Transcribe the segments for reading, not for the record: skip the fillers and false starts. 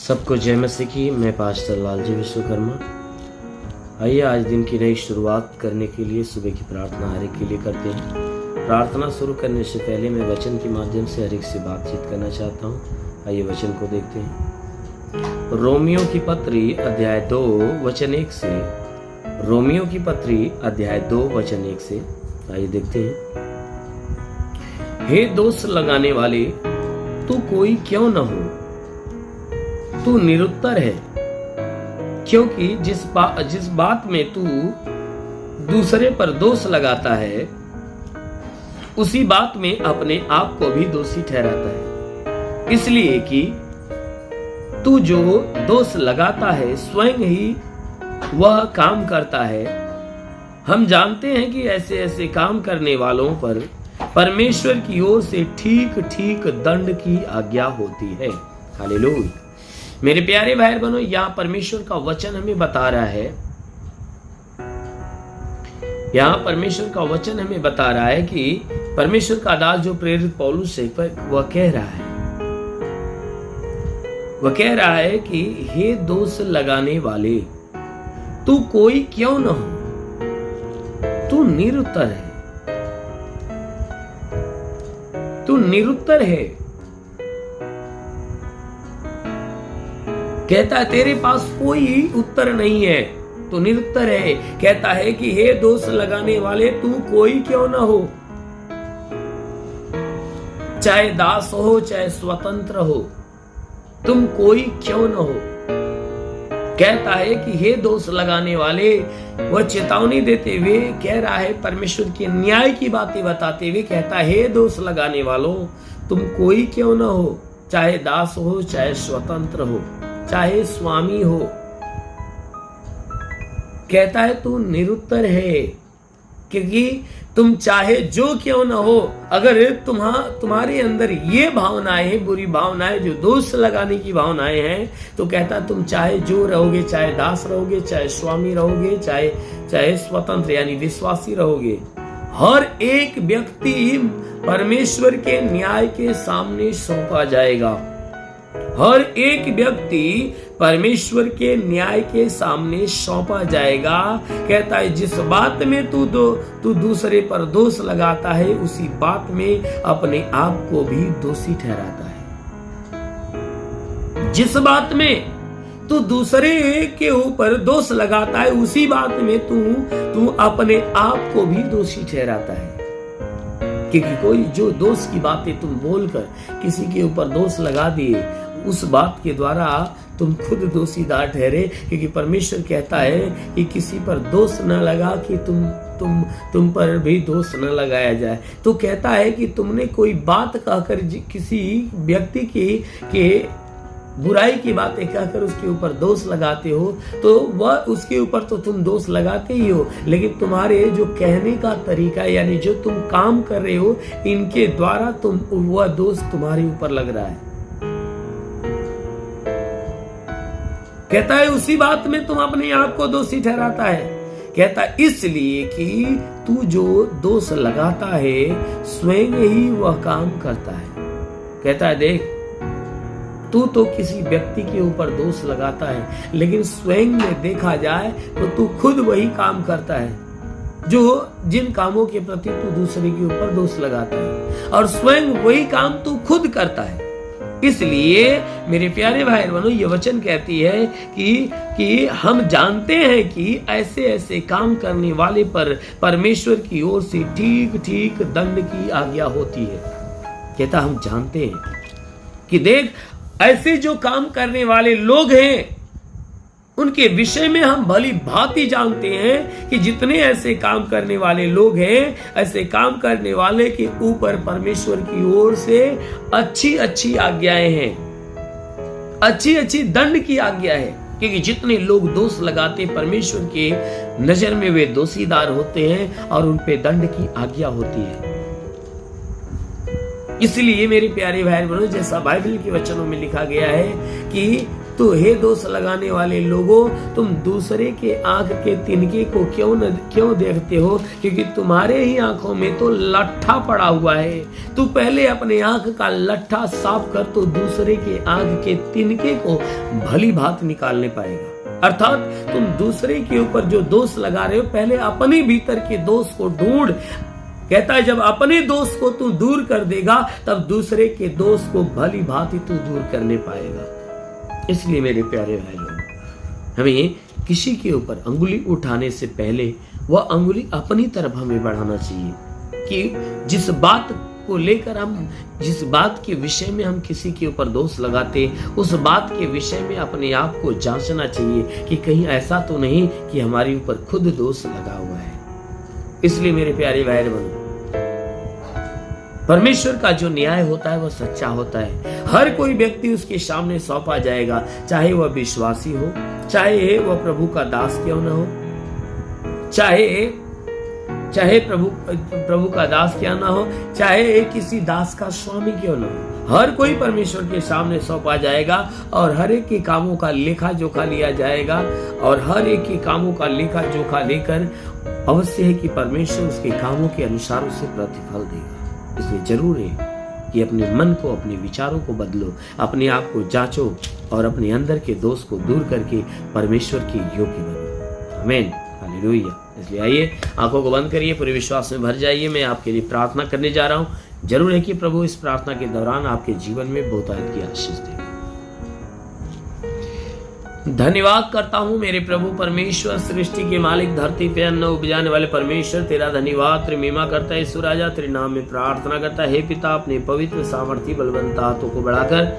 सबको जय मसीह की। मैं पास्टर लालजी विश्वकर्मा। आइए आज दिन की नई शुरुआत करने के लिए सुबह की प्रार्थना हर एक के लिए करते हैं। प्रार्थना शुरू करने से पहले मैं वचन के माध्यम से हर एक से बातचीत करना चाहता हूँ। आइए वचन को देखते हैं। रोमियो की पत्री अध्याय 2 वचन 1 से। रोमियो की पत्री अध्याय 2 वचन 1 से आइए देखते हैं। हे दोष लगाने वाले, तू कोई क्यों न हो, तू निरुत्तर है, क्योंकि जिस बात में तू दूसरे पर दोष लगाता है उसी बात में अपने आप को भी दोषी ठहराता है। इसलिए कि तू जो दोष लगाता है स्वयं ही वह काम करता है। हम जानते हैं कि ऐसे ऐसे काम करने वालों पर परमेश्वर की ओर से ठीक ठीक दंड की आज्ञा होती है। हालेलुया। मेरे प्यारे भाई बहनों, यहां परमेश्वर का वचन हमें बता रहा है, यहां परमेश्वर का वचन हमें बता रहा है कि परमेश्वर का दास जो प्रेरित पौलुस है वह कह रहा है कि हे दोष लगाने वाले, तू कोई क्यों न हो, तू निरुत्तर है, तू निरुत्तर है। कहता है तेरे पास कोई उत्तर नहीं है, तो निरुत्तर है। कहता है कि हे दोष लगाने वाले, तू कोई क्यों ना हो, चाहे दास हो चाहे स्वतंत्र हो, तुम कोई क्यों ना हो। कहता है कि हे दोष लगाने वाले, वह चेतावनी देते हुए कह रहा है, परमेश्वर के न्याय की बातें बताते हुए कहता है, हे दोष लगाने वालों, तुम कोई क्यों ना हो, चाहे दास हो चाहे स्वतंत्र हो चाहे स्वामी हो। कहता है तू निरुत्तर है, क्योंकि तुम चाहे जो क्यों ना हो, अगर तुम्हारे अंदर ये भावनाएं हैं, बुरी भावनाएं, जो दोष लगाने की भावनाएं हैं, तो कहता तुम चाहे जो रहोगे, चाहे दास रहोगे चाहे स्वामी रहोगे चाहे स्वतंत्र यानी विश्वासी रहोगे, हर एक व्यक्ति परमेश्वर के न्याय के सामने सौंपा जाएगा। हर एक व्यक्ति परमेश्वर के न्याय के सामने सौंपा जाएगा। कहता है जिस बात में तू दूसरे पर दोष लगाता है उसी बात में अपने आप को भी दोषी ठहराता है। जिस बात में तू दूसरे के ऊपर दोष लगाता है उसी बात में तू अपने आप को भी दोषी ठहराता है। क्योंकि कोई जो दोष की बातें तुम बोलकर किसी के ऊपर दोष लगा दिए, उस बात के द्वारा तुम खुद दोषीदार ठहरे। क्योंकि परमेश्वर कहता है कि किसी पर दोष न लगा कि तुम पर भी दोष न लगाया जाए। तो कहता है कि तुमने कोई बात कहकर किसी व्यक्ति के बुराई की बातें कहकर उसके ऊपर दोष लगाते हो, तो वह उसके ऊपर तो तुम दोष लगाते ही हो, लेकिन तुम्हारे जो कहने का तरीका यानी जो तुम काम कर रहे हो, इनके द्वारा वह दोष तुम्हारे ऊपर लग रहा है। कहता है उसी बात में तुम अपने आप को दोषी ठहराता है। कहता है इसलिए कि तू जो दोष लगाता है स्वयं ही वह काम करता है। कहता है देख, तू तो किसी व्यक्ति के ऊपर दोष लगाता है, लेकिन स्वयं में देखा जाए तो तू खुद वही काम करता है जो जिन कामों के प्रति तू दूसरे के ऊपर दोष लगाता है, और स्वयं वही काम तू खुद करता है। इसलिए मेरे प्यारे भाई बहनों, ये वचन कहती है कि हम जानते हैं कि ऐसे ऐसे काम करने वाले पर परमेश्वर की ओर से ठीक ठीक दंड की आज्ञा होती है। कहता हम जानते हैं कि देख, ऐसे जो काम करने वाले लोग हैं उनके विषय में हम भली भांति जानते हैं कि जितने ऐसे काम करने वाले लोग हैं, ऐसे काम करने वाले के ऊपर परमेश्वर की ओर से अच्छी अच्छी आज्ञाएं हैं, अच्छी अच्छी दंड की आज्ञा है। क्योंकि जितने लोग दोष लगाते परमेश्वर के नजर में वे दोषीदार होते हैं और उन पे दंड की आज्ञा होती है। इसलिए मेरे प्यारे भाई बहनों, जैसा बाइबल के वचनों में लिखा गया है कि तो हे दोष लगाने वाले लोगों, तुम दूसरे के आंख के तिनके को क्यों देखते हो? क्योंकि तुम्हारे ही आंखों में तो लट्ठा पड़ा हुआ है। तू पहले अपने आंख का लट्ठा साफ कर, तो दूसरे के आंख के तिनके को भली भांत निकालने पाएगा। अर्थात तुम दूसरे के ऊपर जो दोष लगा रहे हो, पहले अपने भीतर के दोष को ढूंढ। कहता है जब अपने दोष को तू दूर कर देगा, तब दूसरे के दोष को भली भांति तू दूर करने पाएगा। इसलिए मेरे प्यारे भाई लोग, हमें किसी के ऊपर अंगुली उठाने से पहले वह अंगुली अपनी तरफ हमें बढ़ाना चाहिए कि जिस बात को लेकर जिस बात के विषय में हम किसी के ऊपर दोष लगाते, उस बात के विषय में अपने आप को जांचना चाहिए कि कहीं ऐसा तो नहीं कि हमारे ऊपर खुद दोष लगा हुआ है। इसलिए मेरे प्यारे भाई बहनों, परमेश्वर का जो न्याय होता है वह सच्चा होता है। हर कोई व्यक्ति उसके सामने सौंपा जाएगा, चाहे वह विश्वासी हो, चाहे वह प्रभु का दास क्यों न हो, चाहे प्रभु का दास क्या ना हो, चाहे किसी दास का स्वामी क्यों ना हो, हर कोई परमेश्वर के सामने सौंपा जाएगा और हर एक के कामों का लेखा जोखा लिया जाएगा। और हर एक के कामों का लेखा जोखा लेकर अवश्य है कि परमेश्वर उसके कामों के अनुसार उसे प्रतिफल देगा। इसलिए जरूर है कि अपने मन को, अपने विचारों को बदलो, अपने आप को जांचो और अपने अंदर के दोष को दूर करके परमेश्वर के योग्य बनो। आमीन, हालेलुया। इसलिए आइए आंखों को बंद करिए, पूरे विश्वास में भर जाइए। मैं आपके लिए प्रार्थना करने जा रहा हूं। जरूर है कि प्रभु इस प्रार्थना के दौरान आपके जीवन में बहुतायत की आशीष देगा। धन्यवाद करता हूँ मेरे प्रभु परमेश्वर, सृष्टि के मालिक, धरती पे अन्न उपजाने वाले परमेश्वर, तेरा धन्यवाद, तेरी महिमा करता है यीशु राजा। तेरे नाम में प्रार्थना करता है, हे पिता, अपने पवित्र सामर्थी बलवंत हाथों को बढ़ाकर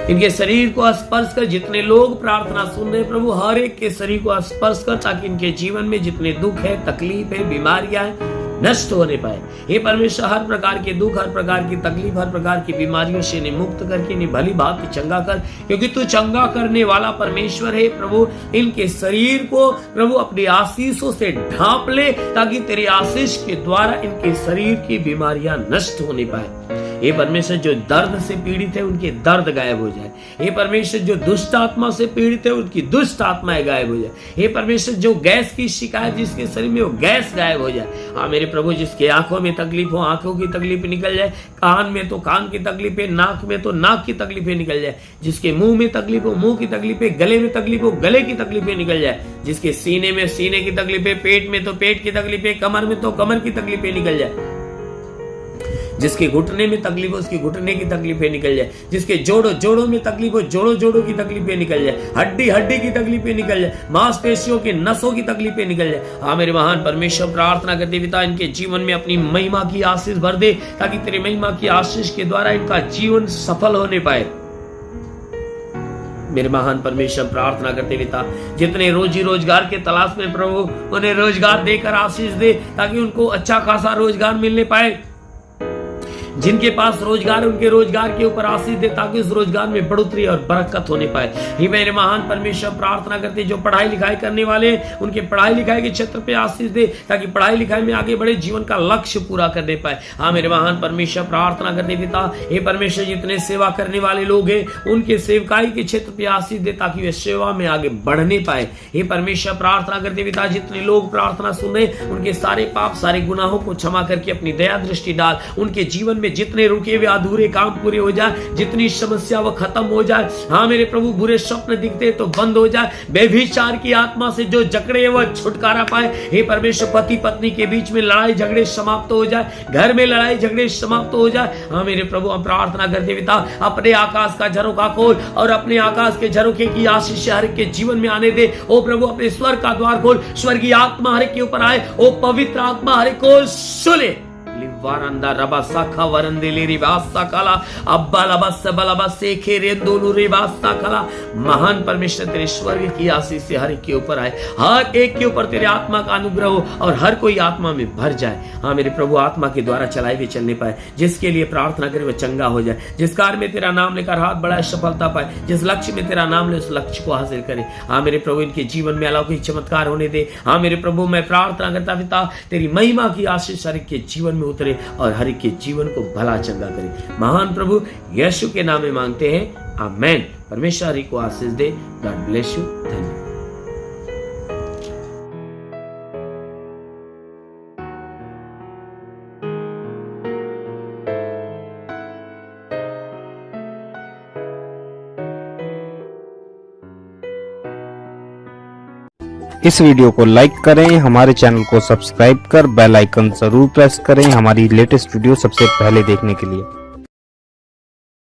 इनके शरीर को स्पर्श कर। जितने लोग प्रार्थना सुन रहे प्रभु, हर एक के शरीर को स्पर्श कर, ताकि इनके जीवन में जितने दुख है, तकलीफ है, बीमारियां हैं, नष्ट होने पाए। हे परमेश्वर, हर प्रकार के दुख, हर प्रकार की तकलीफ, हर प्रकार की बीमारियों से इन्हें मुक्त करके इन्हें भली भांति चंगा कर, क्योंकि तू चंगा करने वाला परमेश्वर है प्रभु। इनके शरीर को प्रभु अपनी आशीषों से ढांप ले, ताकि तेरे आशीष के द्वारा इनके शरीर की बीमारियां नष्ट होने पाए। हे परमेश्वर, जो दर्द से पीड़ित है उनके दर्द गायब हो जाए। हे परमेश्वर, जो दुष्ट आत्मा से पीड़ित है उनकी दुष्ट आत्माएं गायब हो जाए। हे परमेश्वर, जो गैस की शिकायत जिसके शरीर में, वो गैस गायब हो जाए। हाँ मेरे प्रभु, जिसके आंखों में तकलीफ हो, आंखों की तकलीफ निकल जाए। कान में तो कान की तकलीफ है, नाक में तो नाक की तकलीफें निकल जाए। जिसके मुंह में तकलीफ हो, मुंह की तकलीफ है, गले में तकलीफ हो, गले की तकलीफें निकल जाए। जिसके सीने में सीने की तकलीफ है, पेट में तो पेट की तकलीफ है, कमर में तो कमर की तकलीफें निकल जाए। जिसके घुटने में तकलीफ हो, उसकी घुटने की तकलीफें निकल जाए। जिसके जोड़ों में तकलीफ हो, जोड़ों की तकलीफें निकल जाए। हड्डी की तकलीफें निकल जाए। मांसपेशियों के नसों की तकलीफें निकल जाए। हाँ मेरे महान परमेश्वर, प्रार्थना करते पिता, इनके जीवन में अपनी महिमा की आशीष भर दे, ताकि तेरी महिमा की आशीष के द्वारा इनका जीवन सफल होने पाए। मेरे महान परमेश्वर, प्रार्थना करते पिता, जितने रोजी रोजगार के तलाश में प्रभु, उन्हें रोजगार देकर आशीष दे, ताकि उनको अच्छा खासा रोजगार मिलने पाए। जिनके पास रोजगार, उनके रोजगार के ऊपर आशीष दे, ताकि उस रोजगार में बढ़ोतरी और बरकत होने पाए। ही मेरे महान परमेश्वर, प्रार्थना करते जो पढ़ाई लिखाई करने वाले, उनके पढ़ाई लिखाई के क्षेत्र पे आशीष दे, ताकि पढ़ाई लिखाई में आगे बढ़े, जीवन का लक्ष्य पूरा करने पाए। हाँ मेरे महान परमेश्वर, प्रार्थना करते पिता, हे परमेश्वर, जितने सेवा करने वाले लोग हैं, उनके सेवकाई के क्षेत्र पे आशीष दे, ताकि वे सेवा में आगे बढ़ने पाए। हे परमेश्वर, प्रार्थना करते पिता, जितने लोग प्रार्थना सुन रहे, उनके सारे पाप, सारे गुनाहों को क्षमा करके अपनी दया दृष्टि डाल। उनके जीवन में जितने रुके हुए अधूरे काम पूरे हो जाए, जितनी समस्या वो खत्म हो जाए। हाँ मेरे प्रभु, बुरे स्वप्न दिखते तो बंद हो जाए। व्यभिचार की आत्मा से जो जकड़े है वह छुटकारा पाए। हे परमेश्वर, पति पत्नी के बीच में लड़ाई झगड़े समाप्त हो जाए, घर में लड़ाई झगड़े समाप्त हो जाए। हाँ मेरे प्रभु, हम प्रार्थना करते पिता, अपने आकाश का झरोखा खोल और अपने आकाश के झरोखे की आशीष हर एक के जीवन में आने दे। ओ प्रभु, अपने स्वर्ग का द्वार खोल, स्वर्गीय आत्मा हर एक के ऊपर आए। ओ पवित्र आत्मा हर एक को सुले। वारंदा रबा साखा वरंदेली रिवास्ता काला अब्बा लबस बलबस सेखे रेंदोलू रिवास्ता काला। महान परमेश्वर, तेरे स्वर्ग की आशीष से हर एक के ऊपर आए, हर एक के ऊपर तेरे आत्मा का अनुग्रह हो और हर कोई आत्मा में भर जाए। हाँ मेरे प्रभु, आत्मा के द्वारा चलाए हुए चलने पाए। जिसके लिए प्रार्थना करे वह चंगा हो जाए। जिस कार्य में तेरा नाम लेकर हाथ बढ़ाए सफलता पाए। जिस लक्ष्य में तेरा नाम ले उस लक्ष्य को हासिल करे। हाँ मेरे प्रभु, इनके जीवन में अलौकिक चमत्कार होने दे। हाँ मेरे प्रभु, मैं प्रार्थना करता पिता, तेरी महिमा की आशीष हर एक के जीवन में उतरे और हर एक के जीवन को भला चंगा करे। महान प्रभु, यीशु के नाम में मांगते हैं, आमेन। परमेश्वर ही को आशीष दे। God bless you. धन्यवाद। इस वीडियो को लाइक करें, हमारे चैनल को सब्सक्राइब कर बेल आइकन जरूर प्रेस करें हमारी लेटेस्ट वीडियो सबसे पहले देखने के लिए।